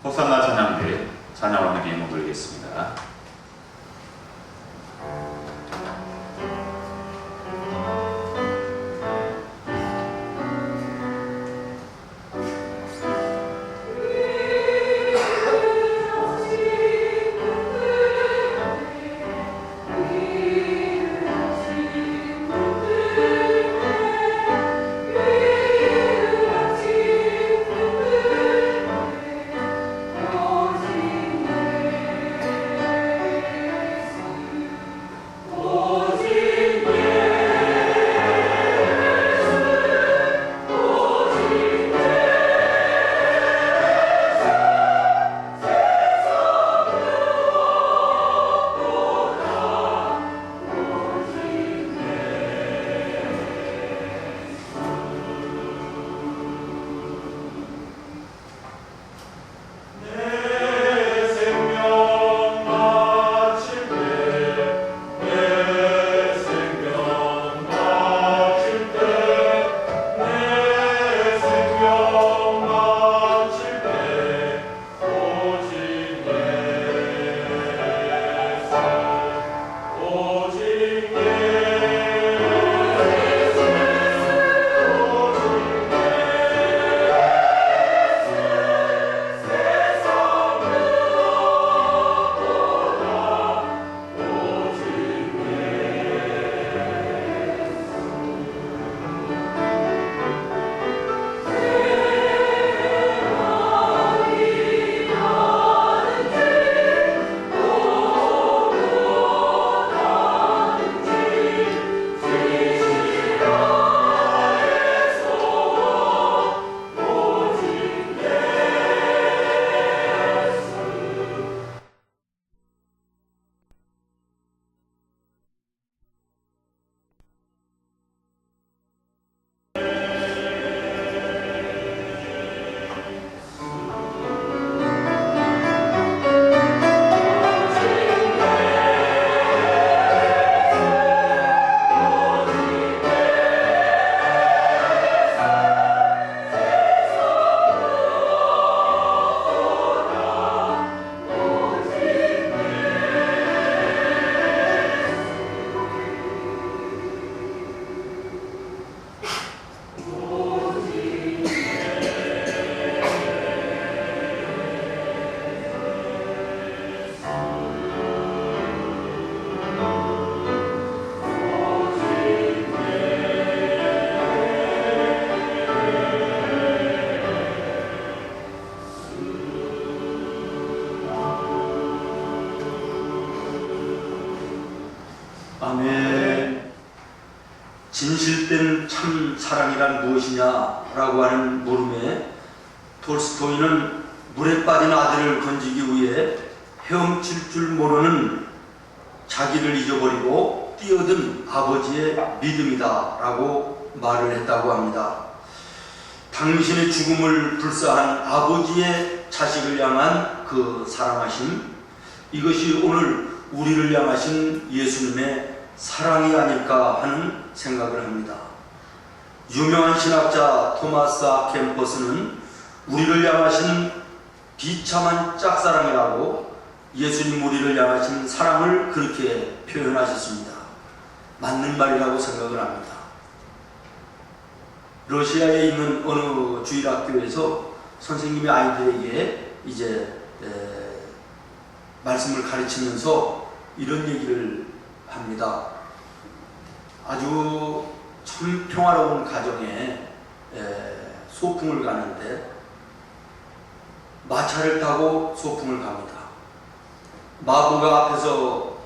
호산나 찬양대 찬양하는 예물 드리겠습니다. 아멘. 진실된 참 사랑이란 무엇이냐라고 하는 물음에 톨스토이는 물에 빠진 아들을 건지기 위해 헤엄칠 줄 모르는 자기를 잊어버리고 뛰어든 아버지의 믿음이다 라고 말을 했다고 합니다. 당신의 죽음을 불사한 아버지의 자식을 향한 그 사랑하심, 이것이 오늘 우리를 향하신 예수님의 사랑이 아닐까 하는 생각을 합니다. 유명한 신학자 토마스 아 캠퍼스는 우리를 향하신 비참한 짝사랑이라고 예수님 우리를 향하신 사랑을 그렇게 표현하셨습니다. 맞는 말이라고 생각을 합니다. 러시아에 있는 어느 주일학교에서 선생님이 아이들에게 이제 말씀을 가르치면서 이런 얘기를 합니다. 아주 참 평화로운 가정에 소풍을 가는데 마차를 타고 소풍을 갑니다. 마부가 앞에서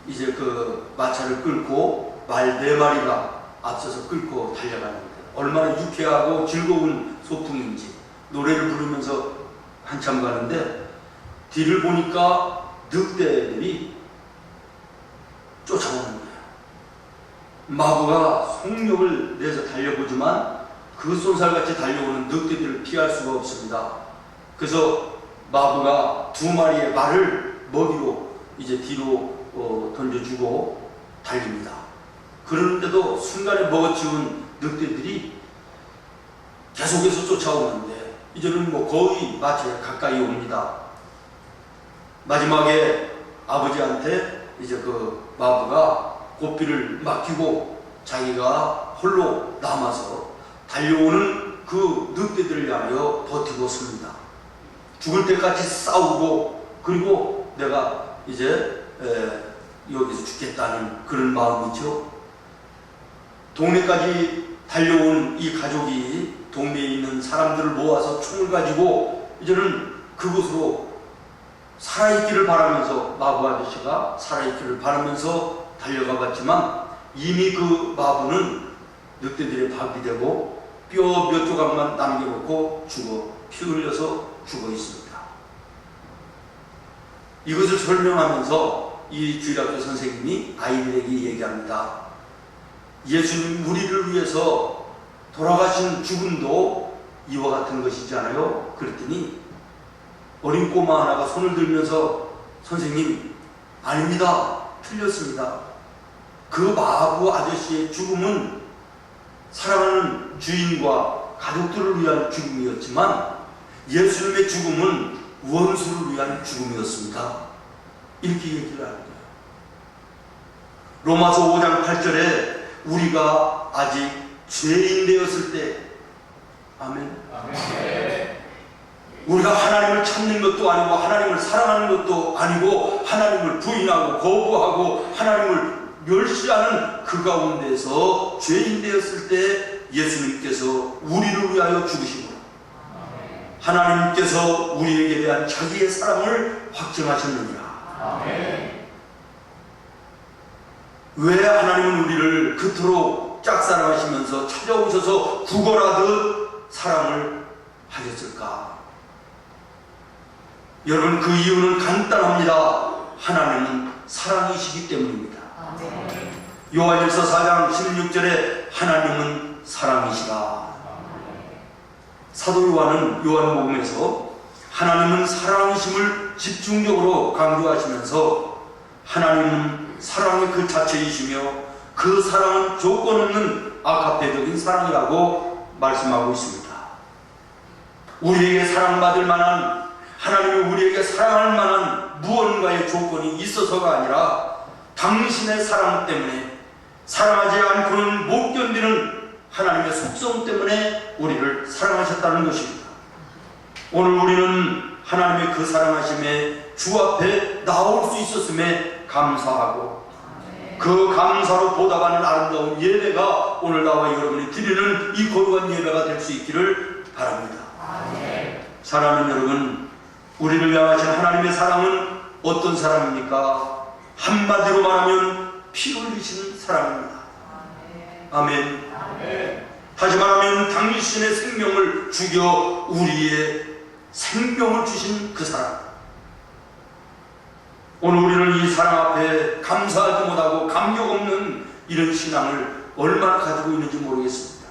이제 그 마차를 끌고 말 4마리가 앞서서 끌고 달려가는데 얼마나 유쾌하고 즐거운 소풍인지 노래를 부르면서 한참 가는데 뒤를 보니까 늑대들이 쫓아오는 거예요. 마부가 속력을 내서 달려보지만 그 쏜살같이 달려오는 늑대들을 피할 수가 없습니다. 그래서 마부가 2마리의 말을 먹이로 이제 뒤로 던져주고 달립니다. 그러는데도 순간에 먹어치운 늑대들이 계속해서 쫓아오는데 이제는 뭐 거의 마치에 가까이 옵니다. 마지막에 아버지한테 이제 그 마부가 고삐를 맡기고 자기가 홀로 남아서 달려오는 그 늑대들을 향하여 버티고 섭니다. 죽을 때까지 싸우고, 그리고 내가 이제 여기서 죽겠다는 그런 마음이죠. 동네까지 달려온 이 가족이 동네에 있는 사람들을 모아서 총을 가지고 이제는 그곳으로 살아있기를 바라면서, 마부 아저씨가 살아있기를 바라면서 달려가 봤지만 이미 그 마부는 늑대들의 밥이 되고 뼈 몇 조각만 남겨놓고 피 흘려서 죽어 있습니다. 이것을 설명하면서 이 주일학교 선생님이 아이들에게 얘기합니다. 예수님 우리를 위해서 돌아가신 죽음도 이와 같은 것이잖아요. 그랬더니 어린 꼬마 하나가 손을 들면서, 선생님, 아닙니다. 틀렸습니다. 그 마부 아저씨의 죽음은 사랑하는 주인과 가족들을 위한 죽음이었지만 예수님의 죽음은 원수를 위한 죽음이었습니다. 이렇게 얘기를 하는 거예요. 로마서 5장 8절에 우리가 아직 죄인 되었을 때, 아멘. 우리가 하나님을 찾는 것도 아니고 하나님을 사랑하는 것도 아니고 하나님을 부인하고 거부하고 하나님을 멸시하는 그 가운데서 죄인 되었을 때 예수님께서 우리를 위하여 죽으시고 하나님께서 우리에게 대한 자기의 사랑을 확증하셨느니라. 왜 하나님은 우리를 그토록 짝사랑하시면서 찾아오셔서 구걸하듯 사랑을 하셨을까? 여러분, 그 이유는 간단합니다. 하나님은 사랑이시기 때문입니다. 요한일서 4장 16절에 하나님은 사랑이시라. 사도 요한은 요한복음에서 하나님은 사랑이심을 집중적으로 강조하시면서 하나님은 사랑의 그 자체이시며 그 사랑은 조건 없는 아카페적인 사랑이라고 말씀하고 있습니다. 우리에게 사랑받을 만한, 하나님이 우리에게 사랑할 만한 무언가의 조건이 있어서가 아니라 당신의 사랑 때문에, 사랑하지 않고는 못 견디는 하나님의 속성 때문에 우리를 사랑하셨다는 것입니다. 오늘 우리는 하나님의 그 사랑하심에 주 앞에 나올 수 있었음에 감사하고 그 감사로 보답하는 아름다운 예배가 오늘 나와 여러분이 드리는 이 거룩한 예배가 될 수 있기를 바랍니다. 사랑하는 여러분, 우리를 향하신 하나님의 사랑은 어떤 사랑입니까? 한마디로 말하면 피 흘리신 사랑입니다. 아멘. 다시 말하면 당신의 생명을 죽여 우리의 생명을 주신 그 사랑. 오늘 우리는 이 사랑 앞에 감사하지 못하고 감격 없는 이런 신앙을 얼마나 가지고 있는지 모르겠습니다.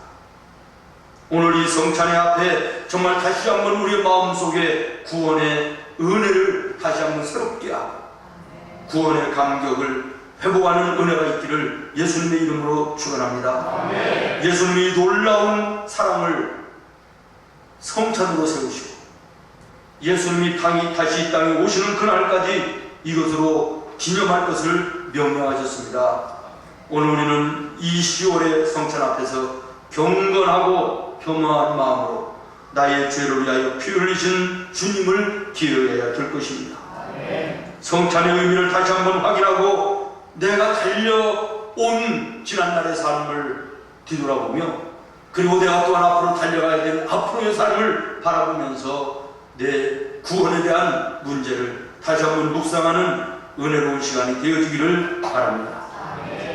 오늘 이 성찬의 앞에 정말 다시 한번 우리의 마음속에 구원의 은혜를 다시 한번 새롭게 하고 구원의 감격을 회복하는 은혜가 있기를 예수님의 이름으로 축원합니다. 예수님이 놀라운 사랑을 성찬으로 세우시고 예수님이 다시 이 땅에 오시는 그날까지 이것으로 기념할 것을 명령하셨습니다. 오늘 우리는 이 10월의 성찬 앞에서 경건하고 겸허한 마음으로 나의 죄를 위하여 피 흘리신 주님을 기억해야 될 것입니다. 성찬의 의미를 다시 한번 확인하고 내가 달려온 지난날의 삶을 뒤돌아보며 그리고 내가 또한 앞으로 달려가야 되는 앞으로의 삶을 바라보면서 내 구원에 대한 문제를 다시 한번 묵상하는 은혜로운 시간이 되어지기를 바랍니다.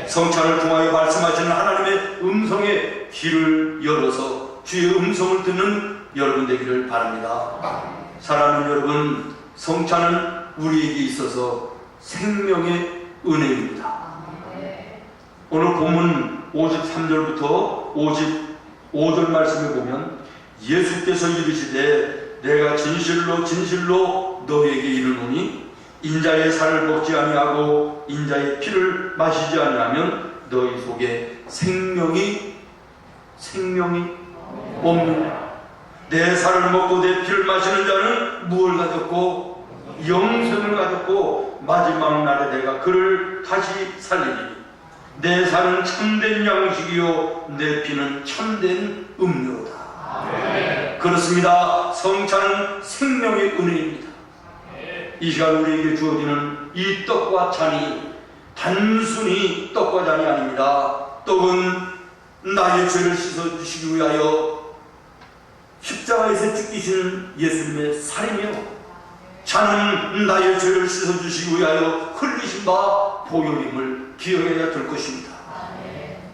성찬을 통하여 말씀하시는 하나님의 음성에 귀를 열어서 주의 음성을 듣는 여러분 되기를 바랍니다. 사랑하는 여러분, 성찬은 우리에게 있어서 생명의 은혜입니다. 오늘 본문 53절부터 55절 말씀에 보면 예수께서 이르시되 내가 진실로 진실로 너희에게 이르노니 인자의 살을 먹지 아니하고 인자의 피를 마시지 아니하면 너희 속에 생명이 없느냐. 내 살을 먹고 내 피를 마시는 자는 무엇을 가졌고 영생을 가졌고 마지막 날에 내가 그를 다시 살리리니 내 살은 참된 양식이요 내 피는 참된 음료다. 그렇습니다. 성찬은 생명의 은혜입니다. 이 시간 우리에게 주어지는 이 떡과 잔이 단순히 떡과 잔이 아닙니다. 떡은 나의 죄를 씻어주시기 위하여 십자가에서 죽이신 예수님의 살이며, 잔은 나의 죄를 씻어주시기 위하여 흘리신 바 보혈임을 기억해야 될 것입니다.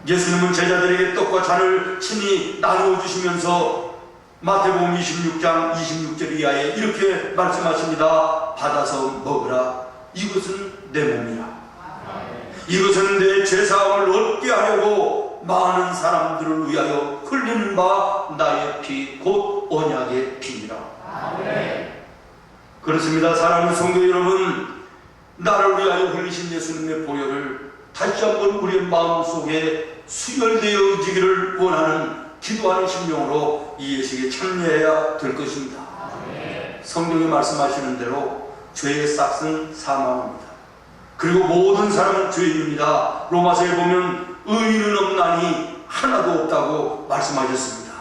예수님은 제자들에게 떡과 잔을 친히 나누어 주시면서 마태복음 26장 26절 이하에 이렇게 말씀하십니다. 받아서 먹으라. 이것은 내 몸이라. 이것은 내 죄사함을 얻게 하려고 많은 사람들을 위하여 흘리는 바 나의 피 곧 언약의 피니라. 그렇습니다. 사랑하는 성도 여러분, 나를 위하여 흘리신 예수님의 보혈을 다시 한번 우리의 마음속에 수혈되어지기를 원하는 기도하는 심령으로 이 예식에 참여해야 될 것입니다. 성경이 말씀하시는 대로 죄의 싹은 사망입니다. 그리고 모든 사람은 죄인입니다. 로마서에 보면 의인은 없나니 하나도 없다고 말씀하셨습니다.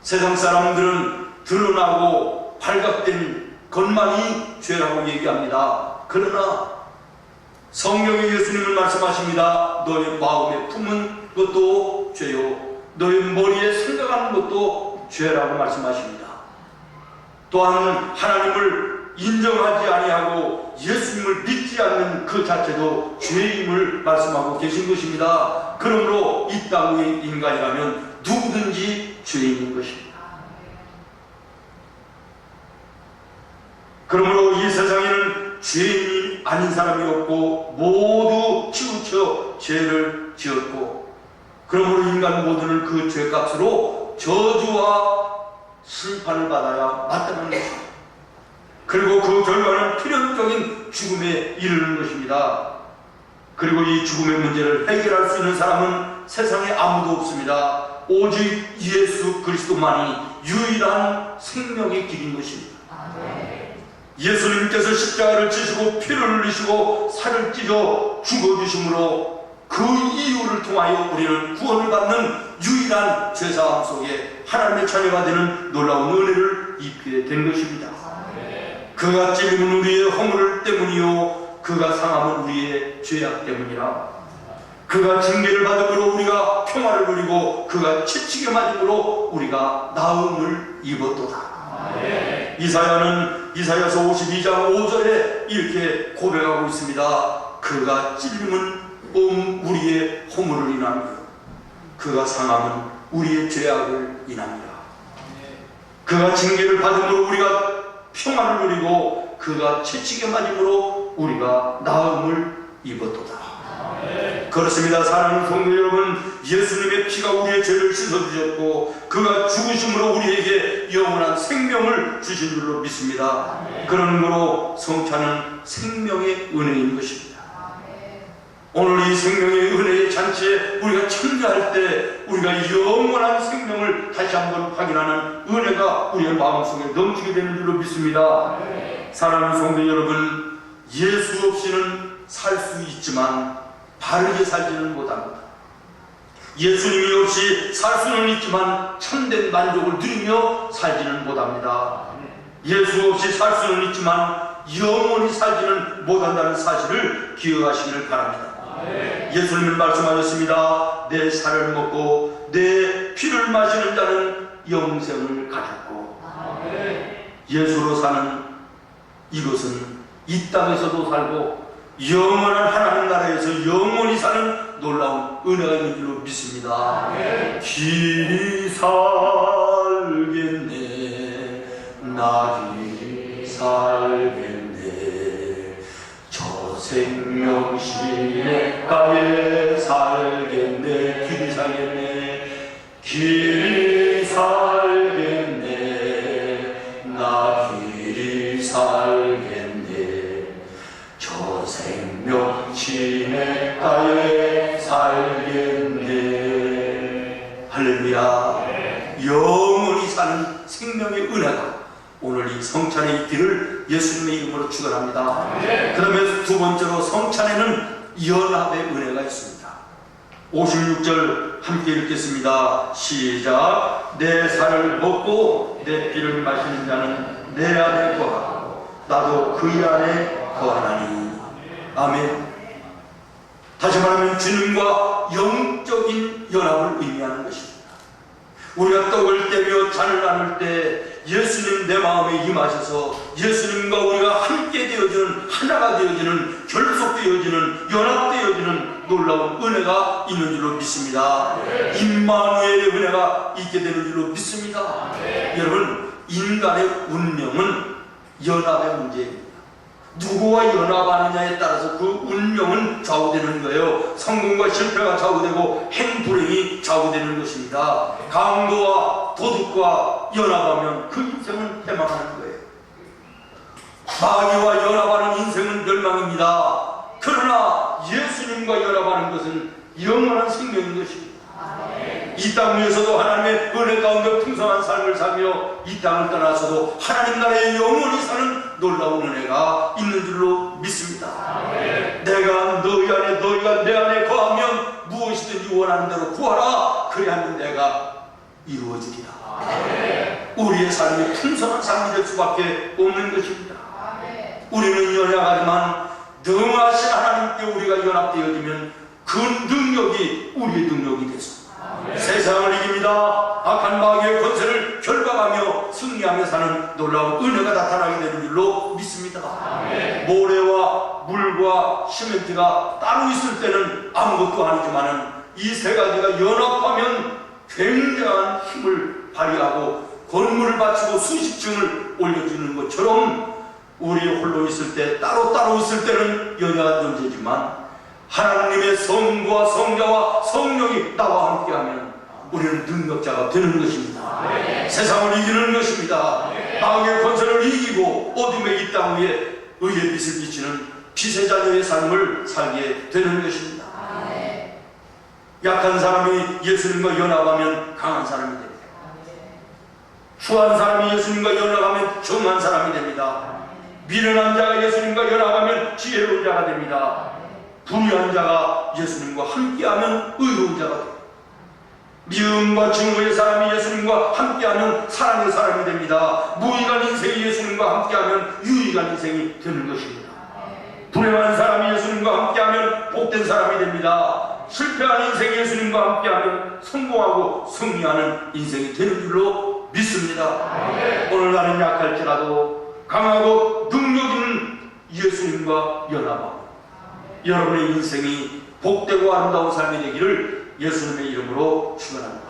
세상 사람들은 드러나고 발각된 것만이 죄라고 얘기합니다. 그러나 성경의 예수님은 말씀하십니다. 너의 마음에 품은 것도 죄요 너의 머리에 생각하는 것도 죄라고 말씀하십니다. 또한 하나님을 인정하지 아니하고 예수님을 믿지 않는 그 자체도 죄임을 말씀하고 계신 것입니다. 그러므로 이 땅의 인간이라면 누구든지 죄인인 것입니다. 그러므로 이 세상에는 죄인이 아닌 사람이 없고 모두 치우쳐 죄를 지었고, 그러므로 인간 모두는 그 죄값으로 저주와 심판을 받아야 마땅한 것입니다. 그리고 그 결과는 필연적인 죽음에 이르는 것입니다. 그리고 이 죽음의 문제를 해결할 수 있는 사람은 세상에 아무도 없습니다. 오직 예수 그리스도만이 유일한 생명의 길인 것입니다. 예수님께서 십자가를 지시고 피를 흘리시고 살을 찢어 죽어주심으로 그 이유를 통하여 우리는 구원을 받는 유일한 죄사함 속에 하나님의 자녀가 되는 놀라운 은혜를 입게 된 것입니다. 그가 찔림은 우리의 허물 때문이요 그가 상함은 우리의 죄악 때문이라. 그가 징계를 받음으로 우리가 평화를 누리고 그가 채찍에 맞음으로 우리가 나음을 입었도다. 이사야는 이사야서 52장 5절에 이렇게 고백하고 있습니다. 그가 찔림은 우리의 허물을 인하며 그가 상함은 우리의 죄악을 인하니라. 그가 징계를 받음으로 우리가 평화를 누리고 그가 채찍에 맞음으로 우리가 나음을 입었도다. 그렇습니다. 사랑하는 성도 여러분, 예수님의 피가 우리의 죄를 씻어주셨고 그가 죽으심으로 우리에게 영원한 생명을 주신 줄로 믿습니다. 그러므로 성찬은 생명의 은혜인 것입니다. 오늘 이 생명의 은혜의 잔치에 우리가 참여할 때 우리가 영원한 생명을 다시 한번 확인하는 은혜가 우리의 마음속에 넘치게 되는 줄로 믿습니다. 사랑하는 성도 여러분, 예수 없이는 살 수 있지만 바르게 살지는 못합니다. 예수님이 없이 살 수는 있지만 참된 만족을 누리며 살지는 못합니다. 예수 없이 살 수는 있지만 영원히 살지는 못한다는 사실을 기억하시기를 바랍니다. 예수님은 말씀하셨습니다. 내 살을 먹고 내 피를 마시는 자는 영생을 가졌고, 예수로 사는 이것은 이 땅에서도 살고 영원한 하나님 나라에서 영원히 사는 놀라운 은혜가 있는 줄로 믿습니다. 길이 살겠네, 나 길이 살겠네, 저 생명 시냇가에 살겠네, 길이 살겠네, 길이 살겠네, 나 길이 살겠네, 저 생명 시냇가에 살겠네. 할렐루야. 영원히 사는 생명의 은혜가 오늘 이 성찬에 있기를 예수님의 이름으로 축원합니다. 그 다음에 두 번째로 성찬에는 연합의 은혜가 있습니다. 56절 함께 읽겠습니다. 시작. 내 살을 먹고 내 피를 마시는 자는 내 안에 거하고 나도 그의 안에 거하나니. 아멘. 다시 말하면 주님과 영적인 연합을 의미하는 것입니다. 우리가 떡을 떼며 잔을 나눌 때 예수님 내 마음에 임하셔서 예수님과 우리가 함께 되어지는, 하나가 되어지는, 결속되어지는, 연합되어지는 놀라운 은혜가 있는 줄로 믿습니다. 임마누엘의 은혜가 있게 되는 줄로 믿습니다. 여러분, 인간의 운명은 연합의 문제입니다. 누구와 연합하느냐에 따라서 그 운명은 좌우되는 거예요. 성공과 실패가 좌우되고 행불행이 좌우되는 것입니다. 강도와 도둑과 연합하면 그 인생은 패망하는 거예요. 마귀와 연합하는 인생은 멸망입니다. 그러나 예수님과 연합하는 것은 영원한 생명인 것입니다. 이 땅 위에서도 하나님의 은혜 가운데 풍성한 삶을 살며 이 땅을 떠나서도 하나님 나라에 영원히 사는 놀라운 은혜가 있는 줄로 믿습니다. 내가 너희 안에, 너희가 내 안에 거하면 무엇이든지 원하는 대로 구하라. 그리하면 내가 이루어주리라. 우리의 삶이 풍성한 삶이 될 수밖에 없는 것입니다. 우리는 연약하지만 능하신 하나님께 우리가 연합되어지면 그 능력이 우리의 능력이 되서 세상을 이깁니다. 악한 마귀의 권세를 결박하며 승리하며 사는 놀라운 은혜가 나타나게 되는 줄로 믿습니다. 모래와 물과 시멘트가 따로 있을 때는 아무것도 아니지만 이 세 가지가 연합하면 굉장한 힘을 발휘하고 건물을 받치고 수십 층을 올려주는 것처럼 우리 홀로 있을 때, 따로 있을 때는 연약한 존재지만 하나님의 성부와 성자와 성령이 나와 함께하면 우리는 능력자가 되는 것입니다. 세상을 이기는 것입니다. 마귀의 권세를 이기고 어둠의 이 땅 위에 의의 빛을 비치는 빛의 자녀의 삶을 살게 되는 것입니다. 약한 사람이 예수님과 연합하면 강한 사람이 됩니다. 추한 사람이 예수님과 연합하면 정한 사람이 됩니다. 미련한 자가 예수님과 연합하면 지혜로운 자가 됩니다. 불의한 자가 예수님과 함께하면 의로운 자가 됩니다. 미움과 증오의 사람이 예수님과 함께하면 사랑의 사람이 됩니다. 무의간 인생이 예수님과 함께하면 유의간 인생이 되는 것입니다. 불행한 사람이 예수님과 함께하면 복된 사람이 됩니다. 실패한 인생이 예수님과 함께하면 성공하고 승리하는 인생이 되는 줄로 믿습니다. 오늘 나는 약할지라도 강하고 능력 있는 예수님과 연합하고 여러분의 인생이 복되고 아름다운 삶이 되기를 예수님의 이름으로 축원합니다.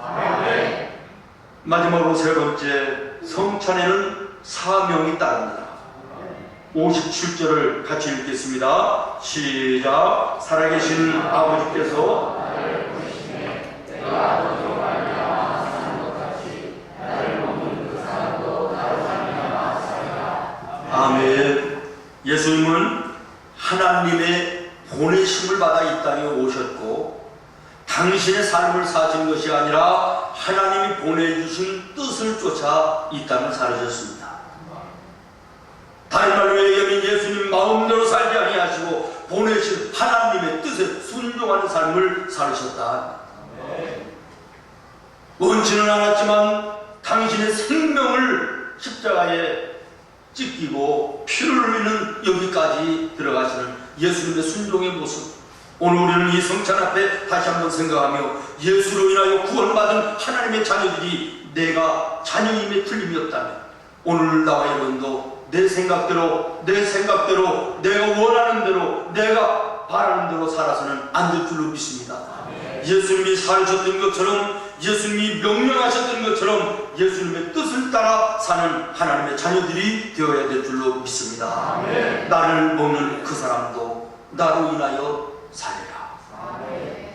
마지막으로 세 번째, 성찬에는 사명이 따릅니다. 57절을 같이 읽겠습니다. 시작. 살아계신 아버지께서 아멘. 예수님은 하나님의 보내심을 받아 이 땅에 오셨고 당신의 삶을 사신 것이 아니라 하나님이 보내주신 뜻을 쫓아 이 땅을 살으셨습니다. 다른 말로 얘기하면 예수님 마음대로 살지 아니하시고 보내신 하나님의 뜻에 순종하는 삶을 살으셨다. 원치는 않았지만 당신의 생명을 십자가에 찢기고 피를 흘리는 여기까지 들어가시는 예수님의 순종의 모습, 오늘 우리는 이 성찬 앞에 다시 한번 생각하며 예수로 인하여 구원받은 하나님의 자녀들이 내가 자녀임에 틀림이 없다면 오늘 나와 여러분도 내 생각대로 내가 원하는 대로 내가 바라는 대로 살아서는 안 될 줄로 믿습니다. 예수님이 살으셨던 것처럼, 예수님이 명령하셨던 것처럼 예수님의 뜻을 따라 사는 하나님의 자녀들이 되어야 될 줄로 믿습니다. 나를 먹는 그 사람도 나로 인하여 살리라.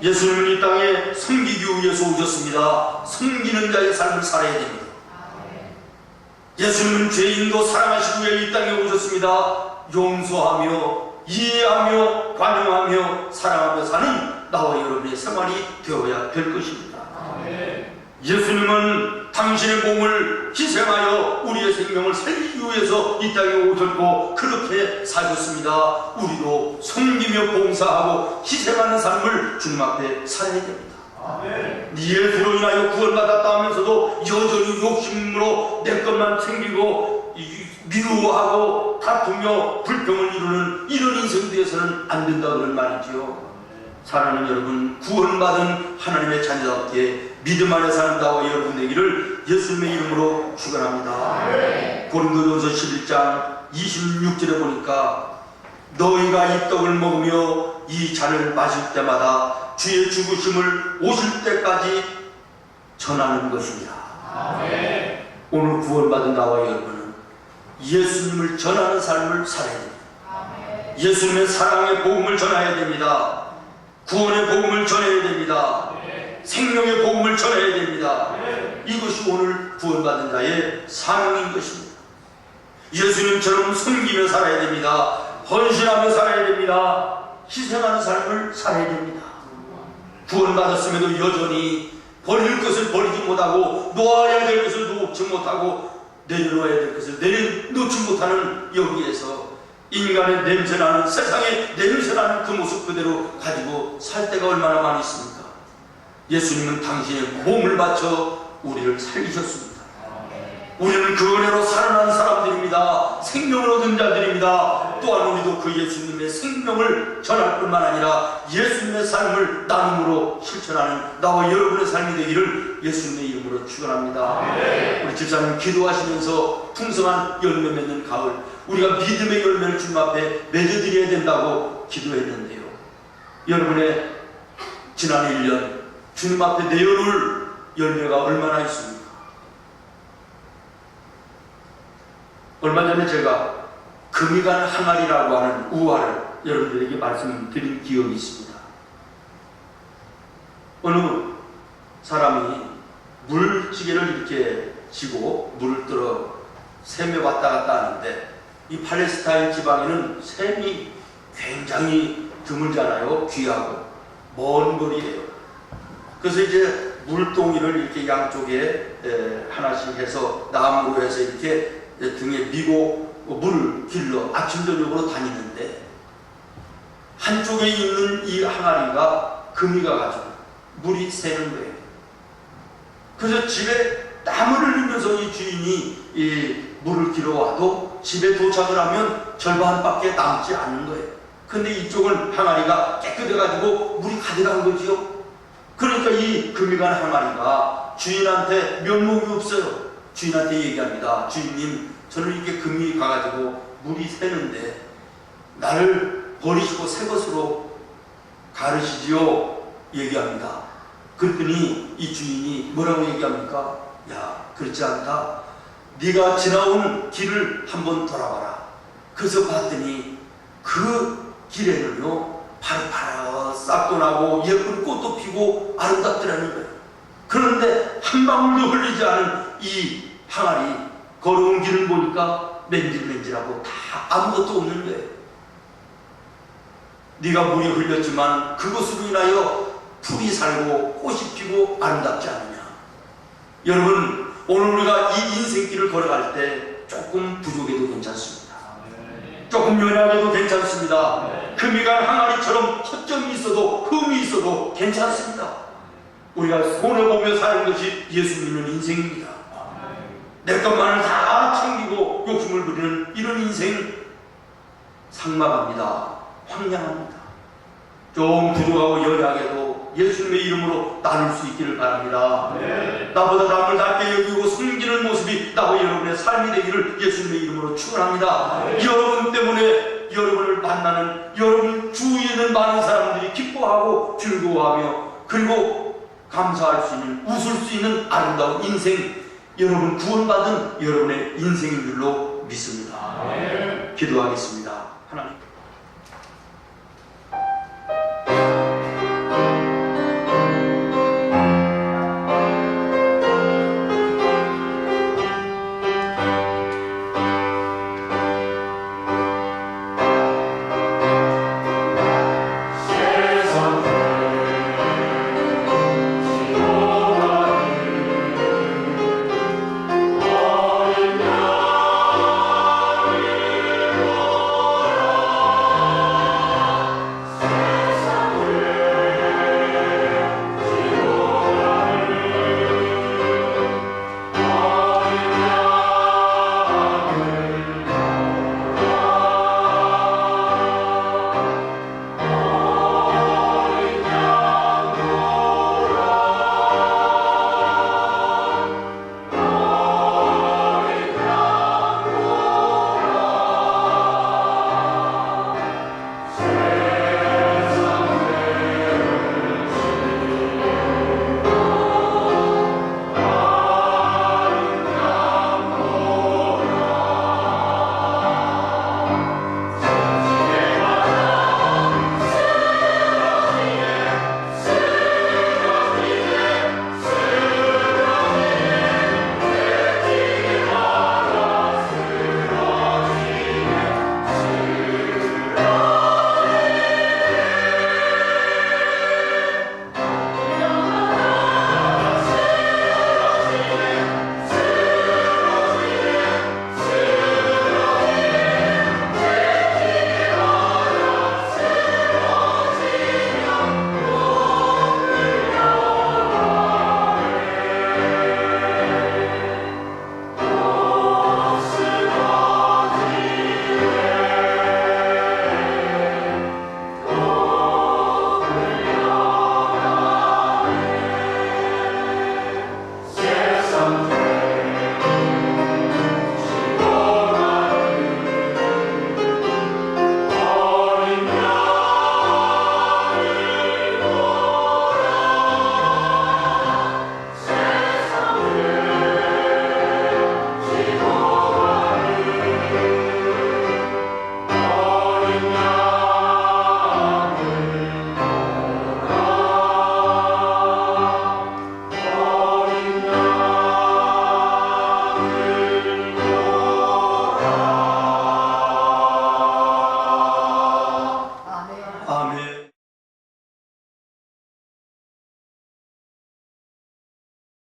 예수님은 이 땅에 섬기기 위해서 오셨습니다. 섬기는 자의 삶을 살아야 됩니다. 예수님은 죄인도 사랑하시기 위해 이 땅에 오셨습니다. 용서하며 이해하며 관용하며 사랑하며 사는 나와 여러분의 생활이 되어야 될 것입니다. 예수님은 당신의 몸을 희생하여 우리의 생명을 살리기 위해서 이 땅에 오셨고 그렇게 사셨습니다. 우리도 섬기며 봉사하고 희생하는 삶을 주님 앞에 살아야 됩니다. 예수로 인하여 구원받았다 하면서도 여전히 욕심으로 내 것만 챙기고 미루하고 다투며 불평을 이루는 이런 인생 되어서는 안 된다는 말이지요. 사랑하는 여러분, 구원받은 하나님의 자녀답게 믿음 안에 사는 나와 여러분 되기를 예수님의 이름으로 축원합니다. 고린도전서 11장 26절에 보니까 너희가 이 떡을 먹으며 이 잔을 마실 때마다 주의 죽으심을 오실 때까지 전하는 것입니다. 오늘 구원받은 나와 여러분은 예수님을 전하는 삶을 살아야 됩니다. 예수님의 사랑의 복음을 전해야 됩니다. 구원의 복음을 전해야 됩니다. 생명의 복음을 전해야 됩니다. 이것이 오늘 구원받은 자의 사명인 것입니다. 예수님처럼 섬기며 살아야 됩니다. 헌신하며 살아야 됩니다. 희생하는 삶을 살아야 됩니다. 구원받았음에도 여전히 버릴 것을 버리지 못하고 놓아야 될 것을 놓지 못하고 내려놓아야 될 것을 내려놓지 못하는 여기에서 인간의 냄새나는, 세상의 냄새나는 그 모습 그대로 가지고 살 때가 얼마나 많이 있습니까? 예수님은 당신의 몸을 바쳐 우리를 살리셨습니다. 우리는 그 은혜로 살아난 사람들입니다. 생명을 얻은 자들입니다. 또한 우리도 그 예수님의 생명을 전할 뿐만 아니라 예수님의 삶을 나눔으로 실천하는 나와 여러분의 삶이 되기를 예수님의 이름으로 축원합니다. 우리 집사님 기도하시면서 풍성한 열매 맺는 가을, 우리가 믿음의 열매를 주님 앞에 맺어드려야 된다고 기도했는데요. 여러분의 지난 1년 주님 앞에 내어놓을 열매가 얼마나 있습니까? 얼마 전에 제가 금이 가는 항아리라고 하는 우화를 여러분들에게 말씀드린 기억이 있습니다. 어느 사람이 물지개를 이렇게 지고 물을 들어 샘에 왔다 갔다 하는데 이 팔레스타인 지방에는 샘이 굉장히 드물잖아요. 귀하고 먼 거리예요. 그래서 이제 물동이를 이렇게 양쪽에 하나씩 해서 나무로 해서 이렇게 등에 미고 물을 길러 아침 저녁으로 다니는데 한쪽에 있는 이 항아리가 금이 가가지고 물이 새는 거예요. 그래서 집에 땀을 흘리면서 이 주인이 이 물을 길어와도 집에 도착을 하면 절반밖에 남지 않는 거예요. 근데 이쪽은 항아리가 깨끗해가지고 물이 가득한 거지요. 그러니까 이 금이 간 항아리가 주인한테 면목이 없어요. 주인한테 얘기합니다. 주인님, 저는 이렇게 금이 가가지고 물이 새는데 나를 버리시고 새 것으로 가르시지요. 얘기합니다. 그랬더니 이 주인이 뭐라고 얘기합니까? 야, 그렇지 않다. 네가 지나온 길을 한번 돌아봐라. 그래서 봤더니 그 길에는요 파릇파릇 싹도 나고 예쁜 꽃도 피고 아름답더라는 거예요. 그런데 한 방울도 흘리지 않은 이 항아리 걸어온 길을 보니까 맨질맨질하고 다 아무것도 없는 거예요. 네가 물이 흘렸지만 그것으로 인하여 풀이 살고 꽃이 피고 아름답지 않느냐. 여러분, 오늘 우리가 이 인생길을 걸어갈 때 조금 부족해도 괜찮습니다. 조금 연약해도 괜찮습니다. 금이 간 항아리처럼 허점이 있어도 흠이 있어도 괜찮습니다. 우리가 손해보며 사는 것이 예수 믿는 인생입니다. 내 것만을 다 챙기고 욕심을 부리는 이런 인생 삭막합니다. 황량합니다. 좀 부족하고 연약해도 예수님의 이름으로 나눌 수 있기를 바랍니다. 나보다 남을 낮게 여기고 숨기는 모습이 나와 여러분의 삶이 되기를 예수님의 이름으로 축원합니다. 여러분 때문에 여러분을 만나는 여러분 주위에 있는 많은 사람들이 기뻐하고 즐거워하며 그리고 감사할 수 있는, 웃을 수 있는 아름다운 인생, 여러분 구원받은 여러분의 인생인 줄로 믿습니다. 기도하겠습니다. 하나님.